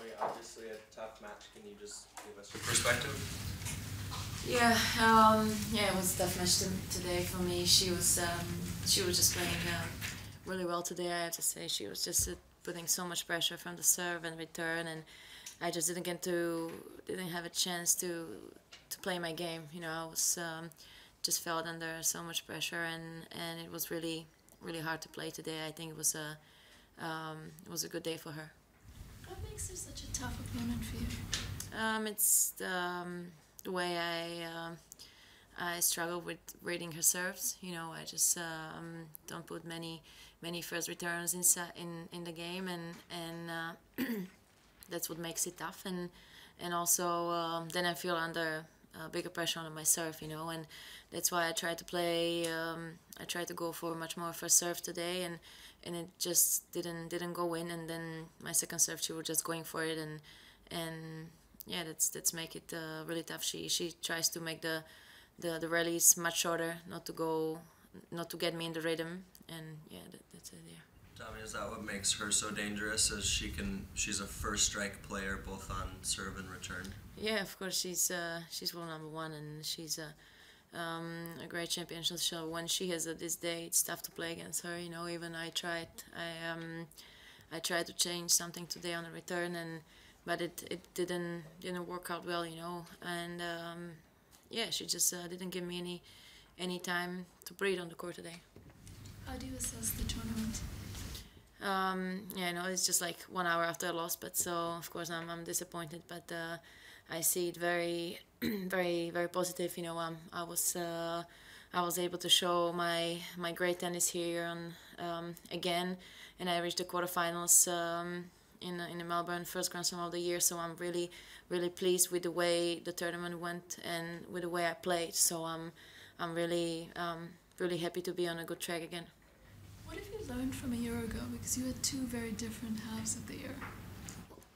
Tommy, obviously a tough match. Can you just give us your perspective? Yeah, yeah, it was a tough match today for me. She was just playing really well today. I have to say, she was just putting so much pressure from the serve and return, and I just didn't have a chance to play my game. You know, I was just felt under so much pressure, and it was really hard to play today. I think it was a good day for her. What makes her such a tough opponent for you? It's the way I struggle with reading her serves. You know, I just don't put many first returns in the game, and that's what makes it tough. And also then I feel under bigger pressure on my serve. You know, and that's why I try to play. I tried to go for much more first serve today, and it just didn't go in. And then my second serve, she was just going for it, and yeah, that's make it really tough. She tries to make the rallies much shorter, not to get me in the rhythm, and yeah, that's it. Yeah. Tommy, is that what makes her so dangerous? As she's a first strike player both on serve and return. Yeah, of course she's world number one, and she's a great champion. So when she has this day, it's tough to play against her. You know, even I tried to change something today on the return, but it didn't work out well. You know, and yeah, she just didn't give me any time to breathe on the court today. How do you assess the tournament? Yeah, I know it's just like 1 hour after I lost, but so of course I'm disappointed. But I see it very, very positive. You know, I was able to show my great tennis here again, and I reached the quarterfinals in the Melbourne first Grand Slam of the year. So I'm really pleased with the way the tournament went and with the way I played. So I'm really happy to be on a good track again. What have you learned from a year ago? Because you had two very different halves of the year.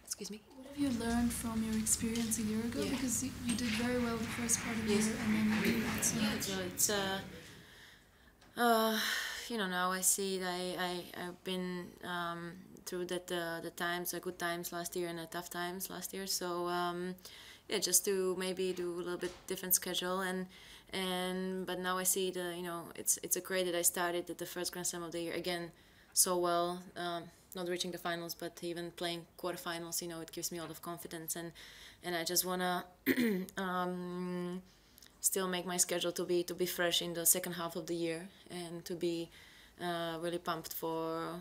Excuse me? What have you learned from your experience a year ago? Yeah. Because you did very well the first part of the Yes. year, and then you did not so Yeah, much. so it's you know, now I see that I've been through the times, the good times last year and the tough times last year. So yeah, just to maybe do a little bit different schedule, but now I see it's a great that I started at the first Grand Slam of the year again so well. Not reaching the finals, but even playing quarterfinals, you know, it gives me a lot of confidence, and I just wanna still make my schedule to be fresh in the second half of the year, and to be really pumped for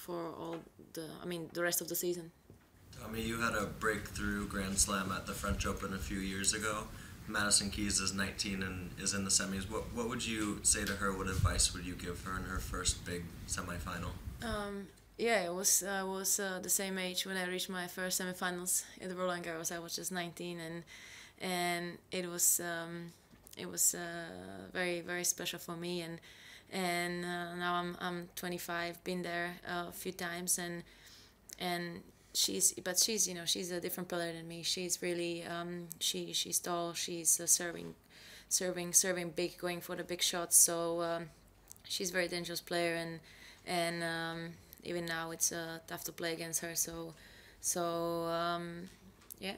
all the rest of the season. Tommy, you had a breakthrough Grand Slam at the French Open a few years ago. Madison Keys is 19 and is in the semis. What would you say to her? What advice would you give her in her first big semifinal? Yeah, I was the same age when I reached my first semifinals in the Roland Garros. I was just 19, and it was very special for me. And now I'm 25, been there a few times, and she's a different player than me. She's really she's tall. She's serving big, going for the big shots. So she's a very dangerous player, and even now it's tough to play against her. So yeah.